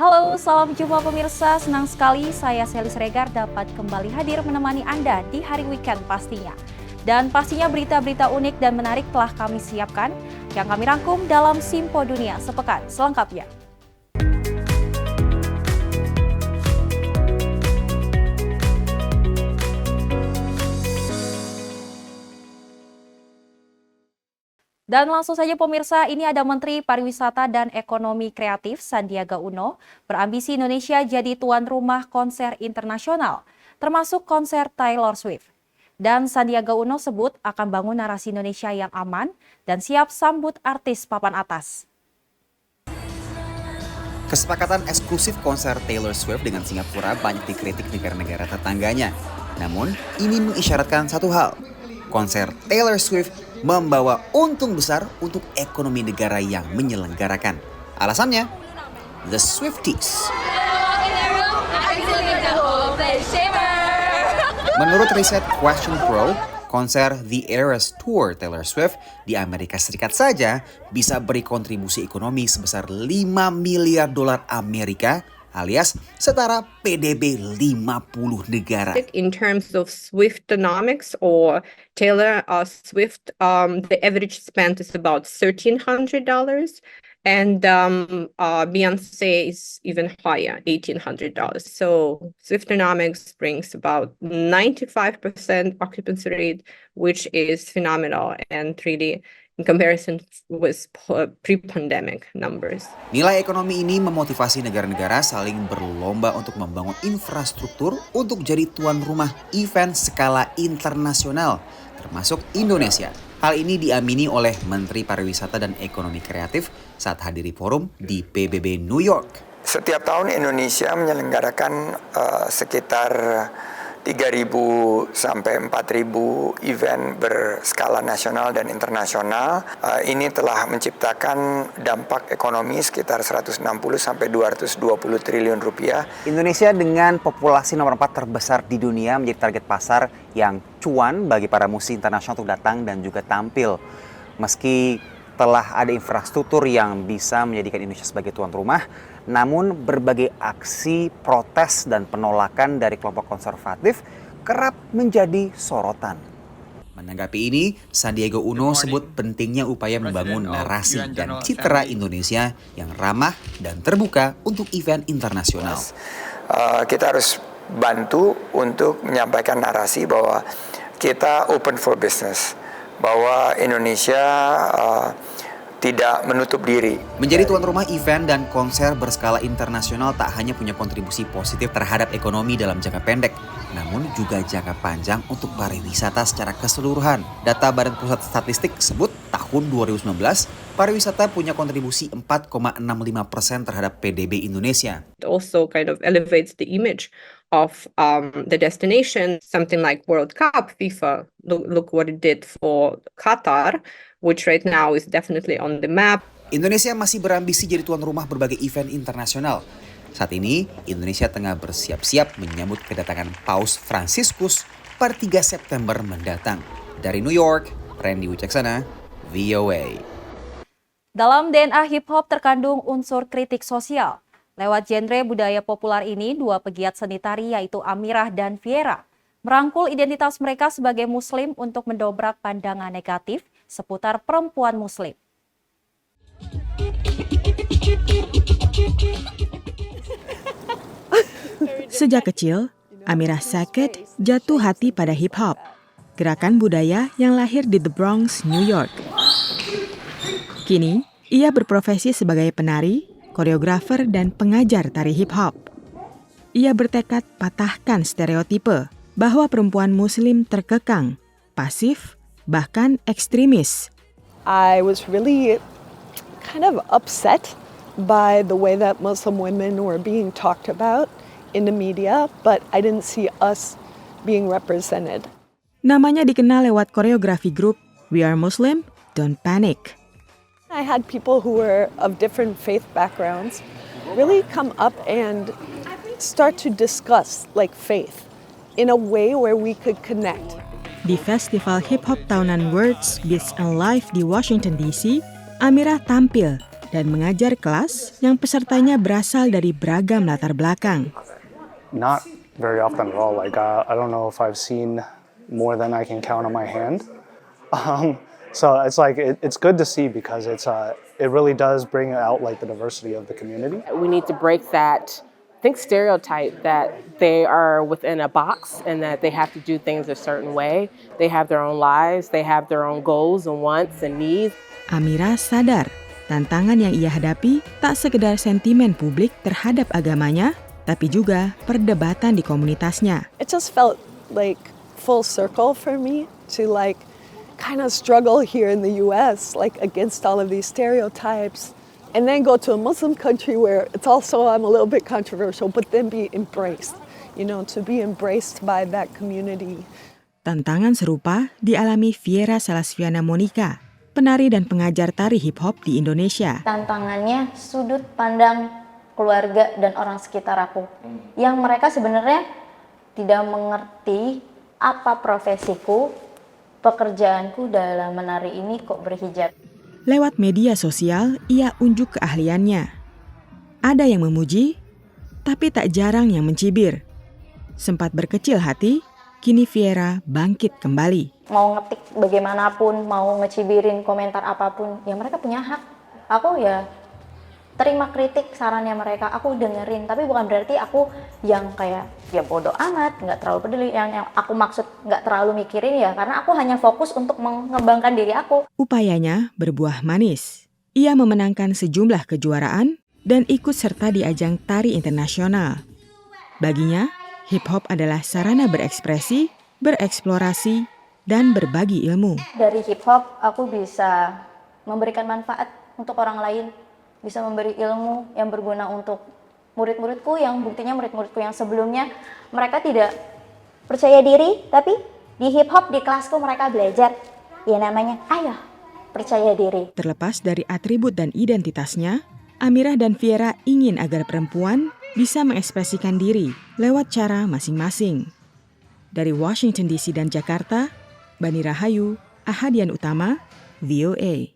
Halo, salam jumpa pemirsa. Senang sekali saya Selis Regar dapat kembali hadir menemani Anda di hari weekend pastinya. Dan pastinya berita-berita unik dan menarik telah kami siapkan yang kami rangkum dalam Simpo Dunia Sepekan selengkapnya. Dan langsung saja pemirsa, ini ada Menteri Pariwisata dan Ekonomi Kreatif Sandiaga Uno berambisi Indonesia jadi tuan rumah konser internasional, termasuk konser Taylor Swift. Dan Sandiaga Uno sebut akan bangun narasi Indonesia yang aman dan siap sambut artis papan atas. Kesepakatan eksklusif konser Taylor Swift dengan Singapura banyak dikritik negara-negara tetangganya. Namun, ini mengisyaratkan satu hal. Konser Taylor Swift membawa untung besar untuk ekonomi negara yang menyelenggarakan. Alasannya, The Swifties. Menurut riset Question Pro, konser The Eras Tour Taylor Swift di Amerika Serikat saja bisa beri kontribusi ekonomi sebesar 5 miliar dolar Amerika alias setara PDB 50 negara. In terms of Swiftonomics or Taylor Swift, the average spend is about $1,300. And Beyonce is even higher, $1,800. So Swiftonomics brings about 95% occupancy rate, which is phenomenal and really in comparison with pre-pandemic numbers. Nilai ekonomi ini memotivasi negara-negara saling berlomba untuk membangun infrastruktur untuk jadi tuan rumah event skala internasional, termasuk Indonesia. Hal ini diamini oleh Menteri Pariwisata dan Ekonomi Kreatif saat hadiri forum di PBB New York. Setiap tahun Indonesia menyelenggarakan sekitar 3.000 sampai 4.000 event berskala nasional dan internasional. Ini telah menciptakan dampak ekonomi sekitar 160 sampai 220 triliun rupiah. Indonesia dengan populasi nomor 4 terbesar di dunia menjadi target pasar yang cuan bagi para musisi internasional untuk datang dan juga tampil. Meski telah ada infrastruktur yang bisa menjadikan Indonesia sebagai tuan rumah, namun berbagai aksi protes dan penolakan dari kelompok konservatif kerap menjadi sorotan. Menanggapi ini, Sandiaga Uno sebut pentingnya upaya membangun narasi dan citra Indonesia yang ramah dan terbuka untuk event internasional. Kita harus bantu untuk menyampaikan narasi bahwa kita open for business, bahwa Indonesia tidak menutup diri. Menjadi tuan rumah event dan konser berskala internasional tak hanya punya kontribusi positif terhadap ekonomi dalam jangka pendek, namun juga jangka panjang untuk pariwisata secara keseluruhan. Data Badan Pusat Statistik sebut tahun 2019, pariwisata punya kontribusi 4,65% terhadap PDB Indonesia. It also kind of elevates the image of the destination, something like World Cup, FIFA. Look what it did for Qatar, which right now is definitely on the map. Indonesia masih berambisi jadi tuan rumah berbagai event internasional. Saat ini, Indonesia tengah bersiap-siap menyambut kedatangan Paus Fransiskus pada 3 September mendatang. Dari New York, Randy Wicaksana, VOA. Dalam DNA hip-hop terkandung unsur kritik sosial. Lewat genre budaya populer ini, dua pegiat seni tari yaitu Amirah dan Viera merangkul identitas mereka sebagai Muslim untuk mendobrak pandangan negatif seputar perempuan Muslim. Sejak kecil, Amirah Sackett jatuh hati pada hip-hop, gerakan budaya yang lahir di The Bronx, New York. Kini, ia berprofesi sebagai penari, koreografer, dan pengajar tari hip-hop. Ia bertekad patahkan stereotipe bahwa perempuan Muslim terkekang, pasif, bahkan ekstremis. I was really kind of upset by the way that Muslim women were being talked about in the media, but I didn't see us being represented. Namanya dikenal lewat koreografi grup We Are Muslim, Don't Panic. I had people who were of different faith backgrounds really come up and start to discuss like faith in a way where we could connect. Di festival hip-hop tahunan Words, Beats, and Life di Washington DC, Amirah tampil dan mengajar kelas yang pesertanya berasal dari beragam latar belakang. Not very often at all. Like I don't know if I've seen more than I can count on my hand. So it's like it's good to see because it really does bring out like the diversity of the community. We need to break that stereotype that they are within a box and that they have to do things a certain way. They have their own lives, they have their own goals and wants and needs. Amira sadar tantangan yang ia hadapi tak sekedar sentimen publik terhadap agamanya, tapi juga perdebatan di komunitasnya. It just felt like full circle for me to like kind of struggle here in the US, like against all of these stereotypes, and then go to a Muslim country where it's also I'm a little bit controversial, but then be embraced, to be embraced by that community. Tantangan serupa dialami Viera Salasviana Monica, penari dan pengajar tari hip hop di Indonesia. Tantangannya sudut pandang keluarga dan orang sekitar aku, yang mereka sebenarnya tidak mengerti apa profesiku, pekerjaanku dalam menari ini kok berhijab. Lewat media sosial, ia unjuk keahliannya. Ada yang memuji, tapi tak jarang yang mencibir. Sempat berkecil hati, kini Viera bangkit kembali. Mau ngetik bagaimanapun, mau ngecibirin komentar apapun, ya mereka punya hak. Aku ya terima kritik sarannya mereka, aku dengerin, tapi bukan berarti aku yang kayak ya bodoh amat, nggak terlalu peduli. Yang aku maksud nggak terlalu mikirin ya, karena aku hanya fokus untuk mengembangkan diri aku. Upayanya berbuah manis. Ia memenangkan sejumlah kejuaraan dan ikut serta di ajang tari internasional. Baginya, hip hop adalah sarana berekspresi, bereksplorasi, dan berbagi ilmu. Dari hip hop aku bisa memberikan manfaat untuk orang lain, bisa memberi ilmu yang berguna untuk murid-muridku, yang buktinya murid-muridku yang sebelumnya mereka tidak percaya diri, tapi di hip hop di kelasku mereka belajar. Ya namanya, ayo percaya diri. Terlepas dari atribut dan identitasnya, Amirah dan Viera ingin agar perempuan bisa mengekspresikan diri lewat cara masing-masing. Dari Washington DC dan Jakarta, Bani Rahayu, Ahadian Utama, VOA.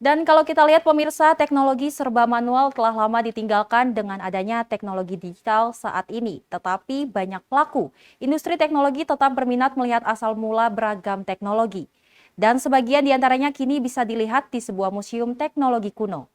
Dan kalau kita lihat pemirsa, teknologi serba manual telah lama ditinggalkan dengan adanya teknologi digital saat ini. Tetapi banyak pelaku industri teknologi tetap berminat melihat asal mula beragam teknologi. Dan sebagian diantaranya kini bisa dilihat di sebuah museum teknologi kuno.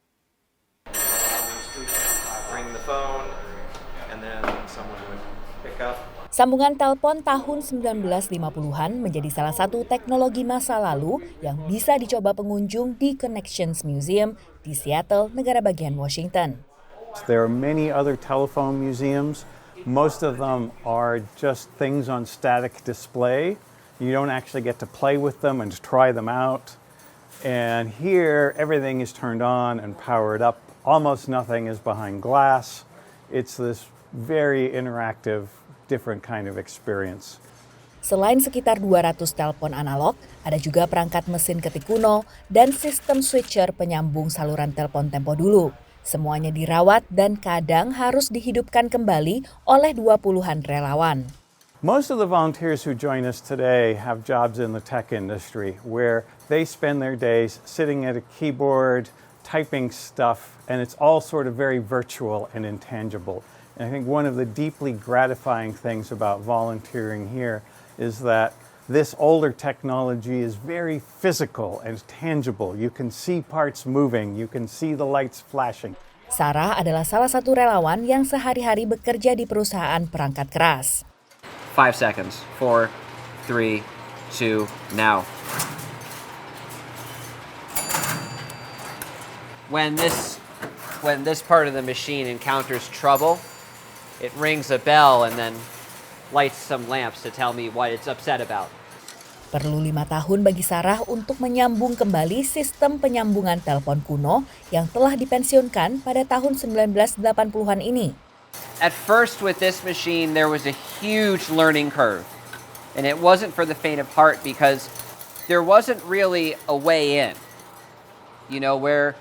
Sambungan telepon tahun 1950-an menjadi salah satu teknologi masa lalu yang bisa dicoba pengunjung di Connections Museum di Seattle, negara bagian Washington. There are many other telephone museums. Most of them are just things on static display. You don't actually get to play with them and try them out. And here, everything is turned on and powered up. Almost nothing is behind glass. It's this very interactive, different kind of experience. Selain sekitar 200 telepon analog, ada juga perangkat mesin ketik kuno dan sistem switcher penyambung saluran telepon tempo dulu. Semuanya dirawat dan kadang harus dihidupkan kembali oleh 20-an relawan. Most of the volunteers who join us today have jobs in the tech industry where they spend their days sitting at a keyboard, typing stuff, and it's all sort of very virtual and intangible. And I think one of the deeply gratifying things about volunteering here is that this older technology is very physical and tangible. You can see parts moving, you can see the lights flashing. Sarah adalah salah satu relawan yang sehari-hari bekerja di perusahaan perangkat keras. 5 seconds. 4, 3, 2, now. When this part of the machine encounters trouble, it rings a bell and then lights some lamps to tell me what it's upset about. Perlu 5 tahun bagi Sarah untuk menyambung kembali sistem penyambungan telepon kuno yang telah dipensiunkan pada tahun 1980-an ini. At first with this machine, there was a huge learning curve. And it wasn't for the faint of heart because there wasn't really a way in. You know, where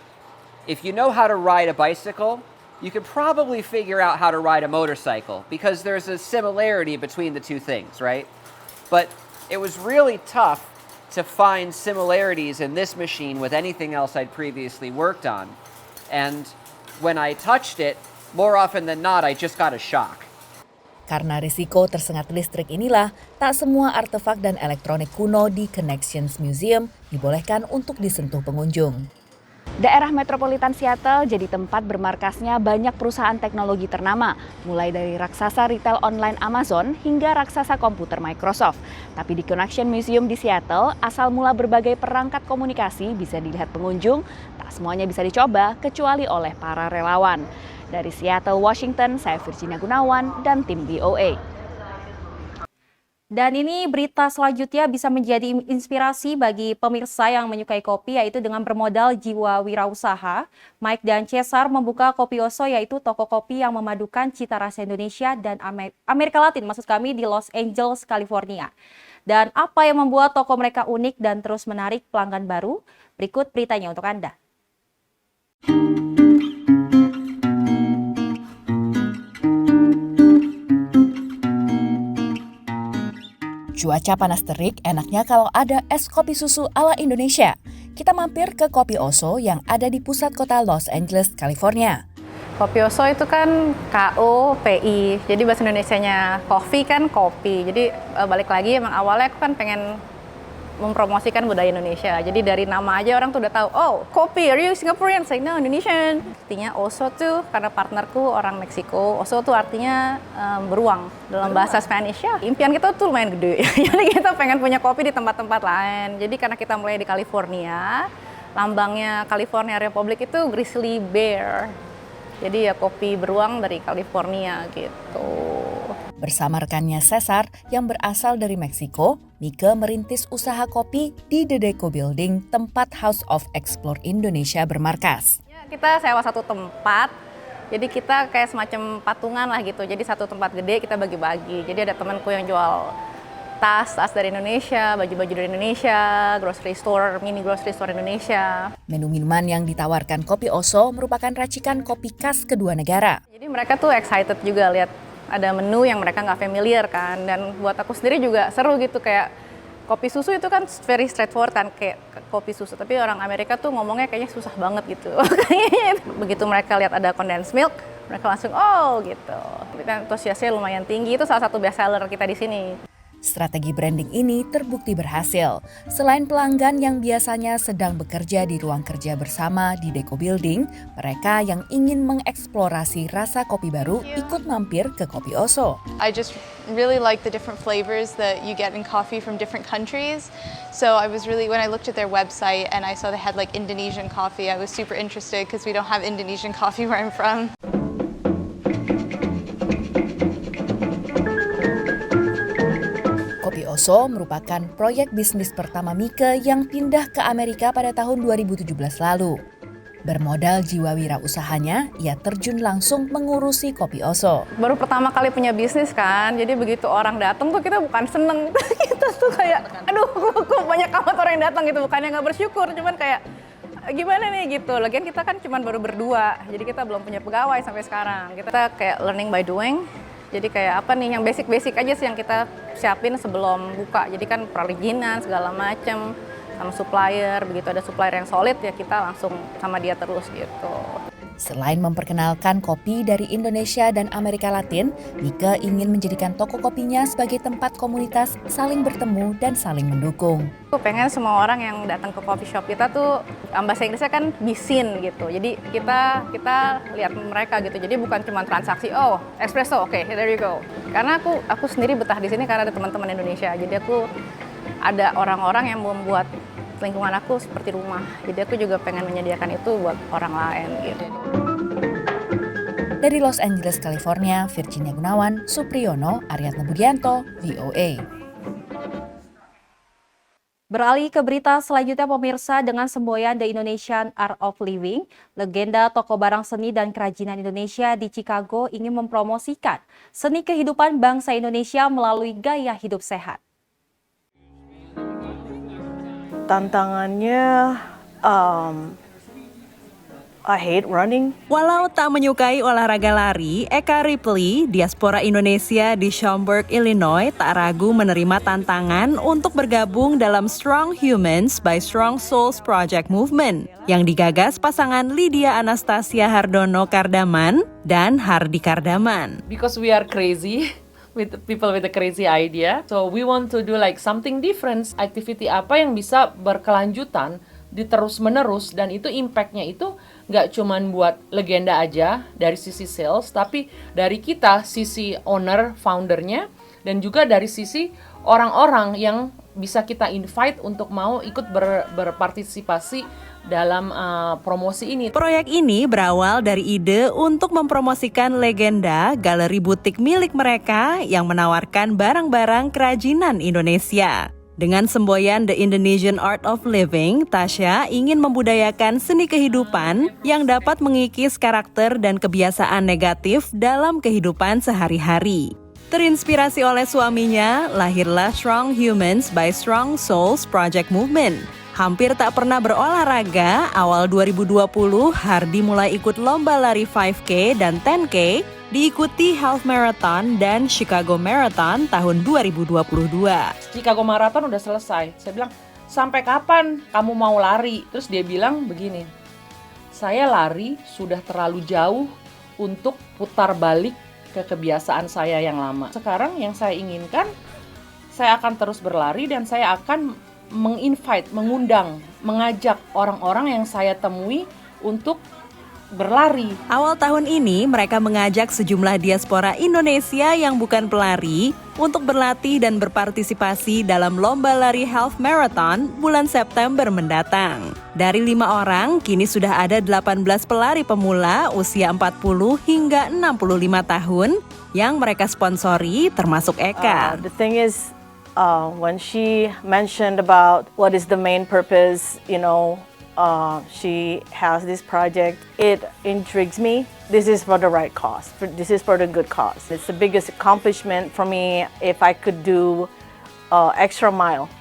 if you know how to ride a bicycle, you could probably figure out how to ride a motorcycle because there's a similarity between the two things, right? But it was really tough to find similarities in this machine with anything else I'd previously worked on. And when I touched it, more often than not, I just got a shock. Karena risiko tersengat listrik inilah, tak semua artefak dan elektronik kuno di Connections Museum dibolehkan untuk disentuh pengunjung. Daerah metropolitan Seattle jadi tempat bermarkasnya banyak perusahaan teknologi ternama, mulai dari raksasa retail online Amazon hingga raksasa komputer Microsoft. Tapi di Connection Museum di Seattle, asal mula berbagai perangkat komunikasi bisa dilihat pengunjung, tak semuanya bisa dicoba kecuali oleh para relawan. Dari Seattle, Washington, saya Virginia Gunawan dan tim VOA. Dan ini berita selanjutnya bisa menjadi inspirasi bagi pemirsa yang menyukai kopi, yaitu dengan bermodal jiwa wirausaha. Mike dan Cesar membuka Kopi Oso, yaitu toko kopi yang memadukan cita rasa Indonesia dan Amerika Latin, maksud kami di Los Angeles, California. Dan apa yang membuat toko mereka unik dan terus menarik pelanggan baru? Berikut beritanya untuk Anda. Cuaca panas terik, enaknya kalau ada es kopi susu ala Indonesia. Kita mampir ke Kopi Oso yang ada di pusat kota Los Angeles, California. Kopi Oso itu kan KOPI, jadi bahasa Indonesianya coffee kan kopi. Jadi balik lagi emang awalnya aku kan pengen mempromosikan budaya Indonesia. Jadi dari nama aja orang tuh udah tahu, oh kopi, are you Singaporean? Saya no, Indonesian. Artinya Oso tuh karena partnerku orang Meksiko, Oso tuh artinya beruang dalam bahasa Spanish ya. Impian kita tuh lumayan gede, jadi kita pengen punya kopi di tempat-tempat lain. Jadi karena kita mulai di California, lambangnya California Republic itu grizzly bear. Jadi ya kopi beruang dari California gitu. Bersama rekannya Cesar yang berasal dari Meksiko, Mika merintis usaha kopi di The Deco Building, tempat House of Explore Indonesia bermarkas. Ya, kita sewa satu tempat, jadi kita kayak semacam patungan lah gitu. Jadi satu tempat gede kita bagi-bagi. Jadi ada temanku yang jual tas dari Indonesia, baju-baju dari Indonesia, grocery store, mini grocery store Indonesia. Menu minuman yang ditawarkan Kopi Oso merupakan racikan kopi khas kedua negara. Jadi mereka tuh excited juga lihat ada menu yang mereka nggak familiar kan, dan buat aku sendiri juga seru gitu, kayak kopi susu itu kan very straightforward kan, kayak kopi susu, tapi orang Amerika tuh ngomongnya kayaknya susah banget gitu. Begitu mereka lihat ada condensed milk, mereka langsung oh gitu. Antusiasnya lumayan tinggi, itu salah satu best seller kita di sini. Strategi branding ini terbukti berhasil. Selain pelanggan yang biasanya sedang bekerja di ruang kerja bersama di Deco Building, mereka yang ingin mengeksplorasi rasa kopi baru ikut mampir ke Kopi Oso. I just really like the different flavors that you get in coffee from different countries. So I was really, when I looked at their website and I saw they had like Indonesian coffee, I was super interested because we don't have Indonesian coffee where I'm from. Kopi Oso merupakan proyek bisnis pertama Mika yang pindah ke Amerika pada tahun 2017 lalu. Bermodal jiwa wirausahanya, ia terjun langsung mengurusi Kopi Oso. Baru pertama kali punya bisnis kan, jadi begitu orang datang tuh kita bukan seneng, kita tuh kayak, aduh kok banyak amat orang yang datang gitu, bukannya nggak bersyukur, cuman kayak gimana nih gitu. Lagian kita kan cuman baru berdua, jadi kita belum punya pegawai sampai sekarang. Kita kayak learning by doing. Jadi kayak apa nih yang basic-basic aja sih yang kita siapin sebelum buka. Jadi kan perizinan segala macem sama supplier. Begitu ada supplier yang solid ya kita langsung sama dia terus gitu. Selain memperkenalkan kopi dari Indonesia dan Amerika Latin, Mika ingin menjadikan toko kopinya sebagai tempat komunitas saling bertemu dan saling mendukung. Aku pengen semua orang yang datang ke coffee shop kita tuh, bahasa Inggrisnya kan be seen gitu. Jadi kita lihat mereka gitu. Jadi bukan cuma transaksi, oh espresso, oke, there you go. Karena aku sendiri betah di sini karena ada teman-teman Indonesia. Jadi aku ada orang-orang yang membuat lingkungan aku seperti rumah. Jadi aku juga pengen menyediakan itu buat orang lain gitu. Dari Los Angeles, California, Virginia Gunawan, Supriyono, Aryatna Budianto, VOA. Beralih ke berita selanjutnya pemirsa, dengan semboyan The Indonesian Art of Living, legenda toko barang seni dan kerajinan Indonesia di Chicago ingin mempromosikan seni kehidupan bangsa Indonesia melalui gaya hidup sehat. Tantangannya I hate running. Walau tak menyukai olahraga lari, Eka Ripley, diaspora Indonesia di Schaumburg, Illinois, tak ragu menerima tantangan untuk bergabung dalam Strong Humans by Strong Souls Project Movement yang digagas pasangan Lydia Anastasia Hardono Kardaman dan Hardi Kardaman. Because we are crazy, with people with a crazy idea, so we want to do like something different. Activity apa yang bisa berkelanjutan, diterus-menerus, dan itu impact-nya itu nggak cuman buat legenda aja dari sisi sales, tapi dari kita, sisi owner, foundernya, dan juga dari sisi orang-orang yang bisa kita invite untuk mau ikut berpartisipasi dalam promosi ini. Proyek ini berawal dari ide untuk mempromosikan legenda galeri butik milik mereka yang menawarkan barang-barang kerajinan Indonesia. Dengan semboyan The Indonesian Art of Living, Tasya ingin membudayakan seni kehidupan yang dapat mengikis karakter dan kebiasaan negatif dalam kehidupan sehari-hari. Terinspirasi oleh suaminya, lahirlah Strong Humans by Strong Souls Project Movement. Hampir tak pernah berolahraga, awal 2020 Hardi mulai ikut lomba lari 5K dan 10K, diikuti Half Marathon dan Chicago Marathon tahun 2022. Chicago Marathon udah selesai. Saya bilang, sampai kapan kamu mau lari? Terus dia bilang begini, saya lari sudah terlalu jauh untuk putar balik ke kebiasaan saya yang lama. Sekarang yang saya inginkan, saya akan terus berlari dan saya akan mengundang, mengajak orang-orang yang saya temui untuk berlari. Awal tahun ini mereka mengajak sejumlah diaspora Indonesia yang bukan pelari untuk berlatih dan berpartisipasi dalam lomba lari Half Marathon bulan September mendatang. Dari 5 orang, kini sudah ada 18 pelari pemula usia 40 hingga 65 tahun yang mereka sponsori termasuk Eka. The thing is, when she mentioned about what is the main purpose, she has this project, it intrigues me. This is for the right cause. This is for the good cause. It's the biggest accomplishment for me if I could do extra mile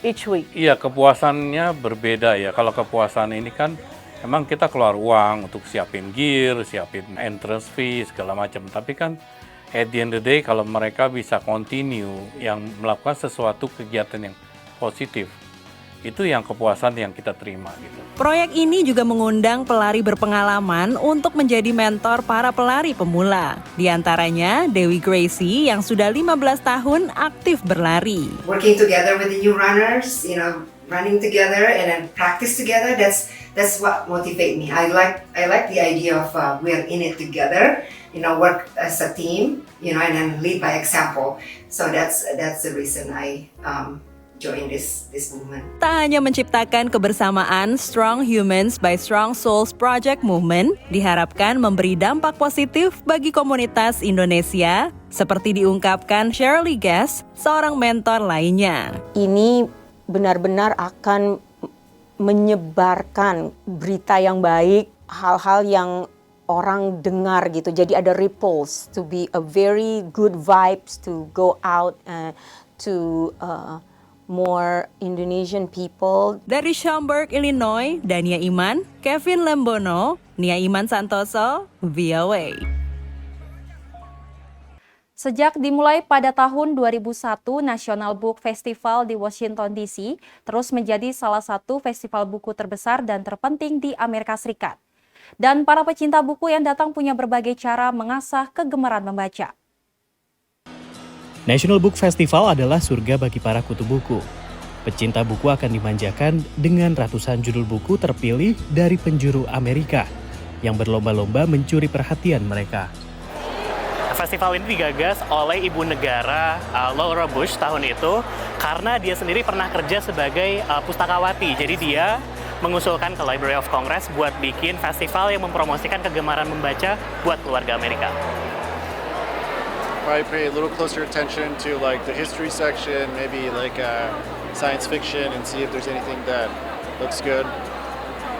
each week. Iya, kepuasannya berbeda ya. Kalau kepuasan ini kan emang kita keluar uang untuk siapin gear, siapin entrance fee, segala macam. Tapi kan at the end of the day kalau mereka bisa continue yang melakukan sesuatu kegiatan yang positif, itu yang kepuasan yang kita terima gitu. Proyek ini juga mengundang pelari berpengalaman untuk menjadi mentor para pelari pemula. Di antaranya Dewi Gracie yang sudah 15 tahun aktif berlari. Working together with the new runners, running together and then practice together, that's what motivate me. I like the idea of we're in it together, work as a team, and then lead by example. So that's the reason I join this movement. Tak hanya menciptakan kebersamaan, Strong Humans by Strong Souls Project Movement diharapkan memberi dampak positif bagi komunitas Indonesia, seperti diungkapkan Shirley Guest, seorang mentor lainnya. Ini benar-benar akan menyebarkan berita yang baik, hal-hal yang orang dengar gitu. Jadi ada ripples, to be a very good vibes to go out to more Indonesian people. Dari Schaumburg, Illinois, Dania Iman, Kevin Lembono, Nia Iman Santoso, VOA. Sejak dimulai pada tahun 2001, National Book Festival di Washington DC terus menjadi salah satu festival buku terbesar dan terpenting di Amerika Serikat. Dan para pecinta buku yang datang punya berbagai cara mengasah kegemaran membaca. National Book Festival adalah surga bagi para kutu buku. Pecinta buku akan dimanjakan dengan ratusan judul buku terpilih dari penjuru Amerika yang berlomba-lomba mencuri perhatian mereka. Festival ini digagas oleh Ibu Negara Laura Bush tahun itu karena dia sendiri pernah kerja sebagai pustakawati. Jadi dia mengusulkan ke Library of Congress buat bikin festival yang mempromosikan kegemaran membaca buat keluarga Amerika. Probably pay a little closer attention to like the history section, maybe like science fiction, and see if there's anything that looks good.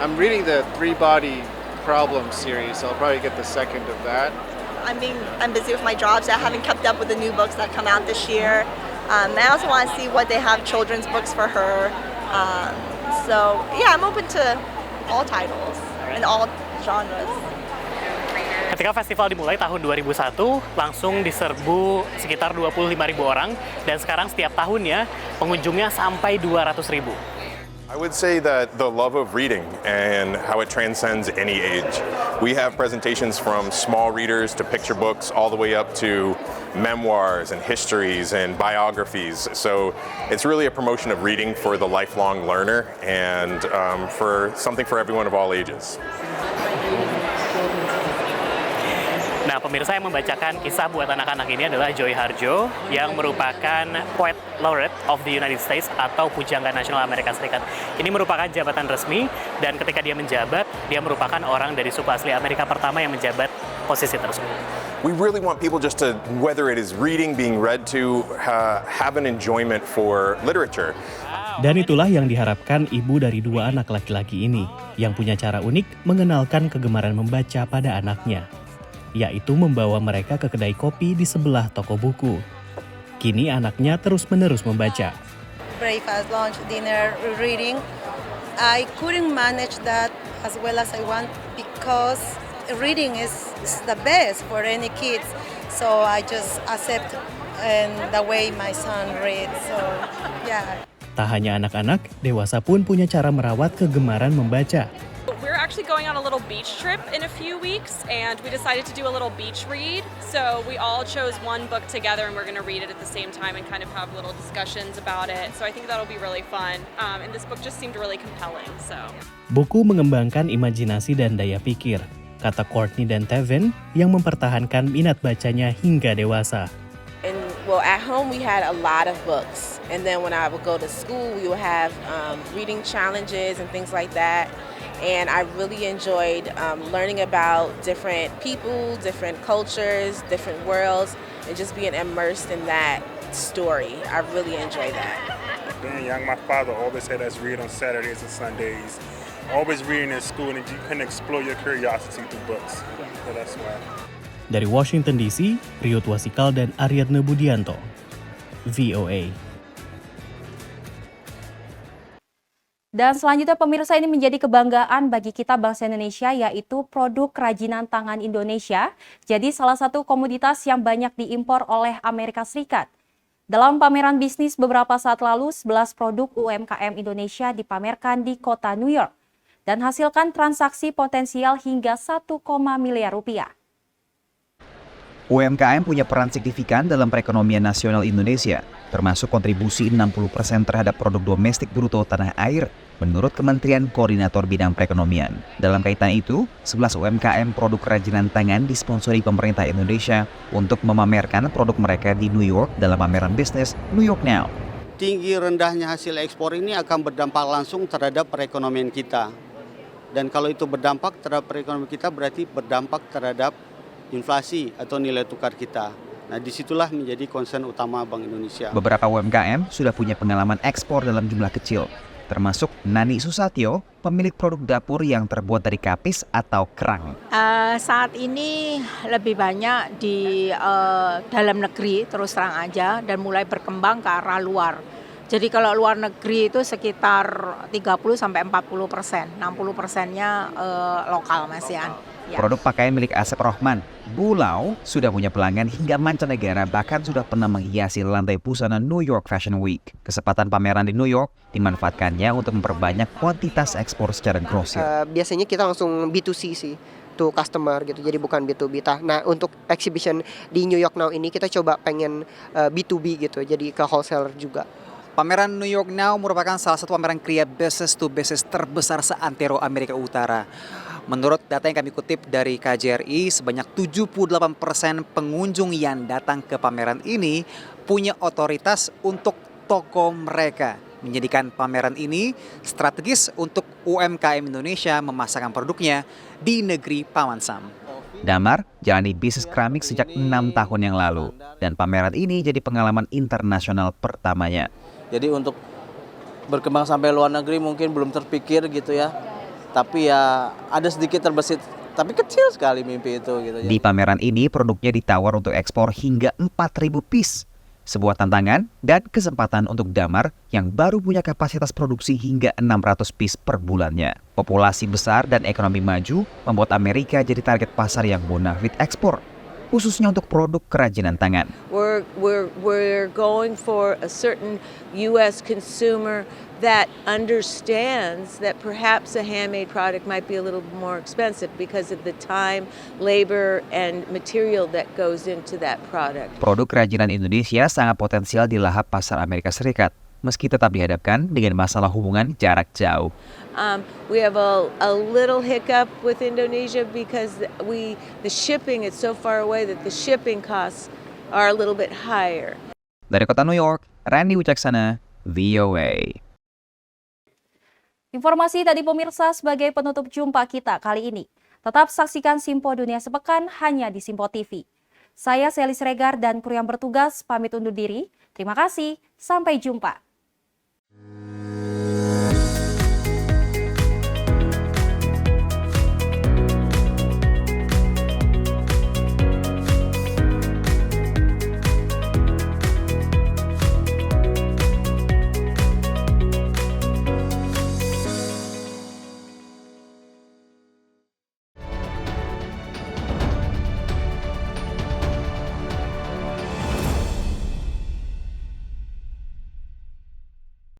I'm reading the 3-Body Problem series, so I'll probably get the second of that. I'm busy with my job, so I haven't kept up with the new books that come out this year. I also want to see what they have children's books for her. So yeah, I'm open to all titles and all genres. Ketika festival dimulai tahun 2001, langsung diserbu sekitar 25.000 orang, dan sekarang setiap tahunnya pengunjungnya sampai 200.000. I would say that the love of reading and how it transcends any age. We have presentations from small readers to picture books all the way up to memoirs and histories and biographies. So it's really a promotion of reading for the lifelong learner and for something for everyone of all ages. Nah, pemirsa, yang membacakan kisah buat anak-anak ini adalah Joy Harjo, yang merupakan Poet Laureate of the United States atau Pujangga Nasional Amerika Serikat. Ini merupakan jabatan resmi, dan ketika dia menjabat, dia merupakan orang dari suku asli Amerika pertama yang menjabat posisi tersebut. We really want people just to, whether it is reading, being read to, have an enjoyment for literature. Dan itulah yang diharapkan ibu dari 2 anak laki-laki ini, yang punya cara unik mengenalkan kegemaran membaca pada anaknya, yaitu membawa mereka ke kedai kopi di sebelah toko buku. Kini anaknya terus-menerus membaca. Breakfast, lunch, dinner, reading. I couldn't manage that as well as I want because reading is the best for any kids. So I just accept the way my son reads. So yeah. Tak hanya anak-anak, dewasa pun punya cara merawat kegemaran membaca. We're actually going on a little beach trip in a few weeks, and we decided to do a little beach read. So we all chose one book together, and we're going to read it at the same time and kind of have little discussions about it. So I think that'll be really fun. And this book just seemed really compelling. So. Buku mengembangkan imajinasi dan daya pikir, kata Courtney dan Tevin yang mempertahankan minat bacanya hingga dewasa. And well, at home we had a lot of books, and then when I would go to school, we would have reading challenges and things like that. And I really enjoyed learning about different people, different cultures, different worlds, and just being immersed in that story. I really enjoyed that. Being young, my father always had us read on Saturdays and Sundays. Always reading in school, and you can explore your curiosity through books. So that's why. Dari Washington DC, Riut Wasikal dan Aryadna Budianto, VOA. Dan selanjutnya pemirsa, ini menjadi kebanggaan bagi kita bangsa Indonesia, yaitu produk kerajinan tangan Indonesia jadi salah satu komoditas yang banyak diimpor oleh Amerika Serikat. Dalam pameran bisnis beberapa saat lalu, 11 produk UMKM Indonesia dipamerkan di kota New York dan hasilkan transaksi potensial hingga 1, miliar rupiah. UMKM punya peran signifikan dalam perekonomian nasional Indonesia, termasuk kontribusi 60% terhadap produk domestik bruto tanah air, menurut Kementerian Koordinator Bidang Perekonomian. Dalam kaitan itu, 11 UMKM produk kerajinan tangan disponsori pemerintah Indonesia untuk memamerkan produk mereka di New York dalam pameran bisnis New York Now. Tinggi rendahnya hasil ekspor ini akan berdampak langsung terhadap perekonomian kita. Dan kalau itu berdampak terhadap perekonomian kita, berarti berdampak terhadap inflasi atau nilai tukar kita. Nah, disitulah menjadi concern utama Bank Indonesia. Beberapa UMKM sudah punya pengalaman ekspor dalam jumlah kecil, termasuk Nani Susatyo, pemilik produk dapur yang terbuat dari kapis atau kerang. Saat ini lebih banyak di dalam negeri, terus terang aja, dan mulai berkembang ke arah luar. Jadi kalau luar negeri itu sekitar 30-40%, 60%-nya lokal, Mas Yan. Ya. Produk pakaian milik Asep Rohman, Bulau, sudah punya pelanggan hingga mancanegara, bahkan sudah pernah menghiasi lantai busana New York Fashion Week. Kesempatan pameran di New York dimanfaatkannya untuk memperbanyak kuantitas ekspor secara grosir. Biasanya kita langsung B2C sih, to customer gitu, jadi bukan B2B. Nah, untuk exhibition di New York Now ini kita coba pengen B2B gitu, jadi ke wholesaler juga. Pameran New York Now merupakan salah satu pameran kriya business to business terbesar seantero Amerika Utara. Menurut data yang kami kutip dari KJRI, sebanyak 78% pengunjung yang datang ke pameran ini punya otoritas untuk toko mereka. Menjadikan pameran ini strategis untuk UMKM Indonesia memasarkan produknya di negeri Paman Sam. Damar jalani bisnis keramik sejak 6 tahun yang lalu, dan pameran ini jadi pengalaman internasional pertamanya. Jadi untuk berkembang sampai luar negeri mungkin belum terpikir gitu ya. Tapi ya ada sedikit terbesit, tapi kecil sekali mimpi itu gitu. Di pameran ini produknya ditawar untuk ekspor hingga 4.000 piece. Sebuah tantangan dan kesempatan untuk Damar yang baru punya kapasitas produksi hingga 600 piece per bulannya. Populasi besar dan ekonomi maju membuat Amerika jadi target pasar yang bonafit ekspor, khususnya untuk produk kerajinan tangan. We're going for a certain U.S. consumer that understands that perhaps a handmade product might be a little more expensive because of the time, labor, and material that goes into that product. Produk kerajinan Indonesia sangat potensial di lahap pasar Amerika Serikat, meski tetap dihadapkan dengan masalah hubungan jarak jauh. We have a little hiccup with Indonesia because the shipping is so far away that the shipping costs are a little bit higher. Dari kota New York, Randy Wicaksana, VOA. Informasi tadi pemirsa sebagai penutup jumpa kita kali ini. Tetap saksikan Simpo Dunia Sepekan hanya di Simpo TV. Saya Selis Regar dan kru yang bertugas pamit undur diri. Terima kasih, sampai jumpa.